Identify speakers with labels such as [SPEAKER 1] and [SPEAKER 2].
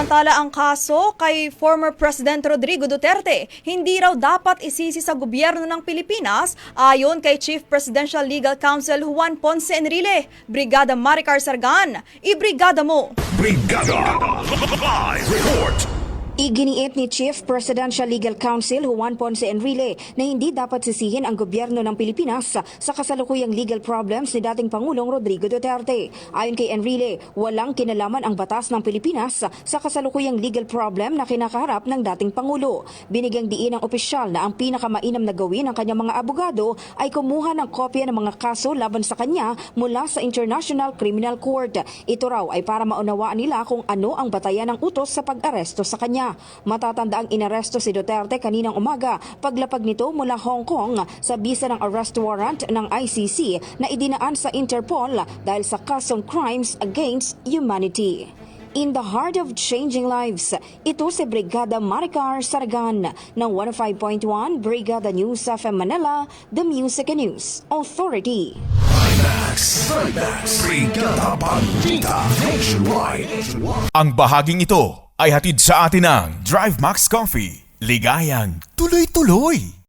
[SPEAKER 1] Samantala ang kaso kay former President Rodrigo Duterte, hindi raw dapat isisi sa gobyerno ng Pilipinas ayon kay Chief Presidential Legal Counsel Juan Ponce Enrile. Brigada Maricar Sargan, ibrigada mo!
[SPEAKER 2] Brigada Live Report.
[SPEAKER 3] Iginiit ni Chief Presidential Legal Counsel Juan Ponce Enrile na hindi dapat sisihin ang gobyerno ng Pilipinas sa kasalukuyang legal problems ni dating Pangulong Rodrigo Duterte. Ayon kay Enrile, walang kinalaman ang batas ng Pilipinas sa kasalukuyang legal problem na kinakaharap ng dating Pangulo. Binigyang diin ng opisyal na ang pinakamainam na gawin ng kanyang mga abogado ay kumuha ng kopya ng mga kaso laban sa kanya mula sa International Criminal Court. Ito raw ay para maunawaan nila kung ano ang batayan ng utos sa pag-aresto sa kanya. Matatanda ang inaresto si Duterte kaninang umaga paglapag nito mula Hong Kong sa bisa ng arrest warrant ng ICC na idinaan sa Interpol dahil sa kasong crimes against humanity. In the heart of changing lives, ito si Brigada Maricar Sargan ng 105.1 Brigada News FM Manila, the Music and News Authority.
[SPEAKER 2] Max, Brigada Bandita Nationwide.
[SPEAKER 4] Ang bahaging ito ay hatid sa atin ng Drive Max Coffee. Ligayang tuloy-tuloy.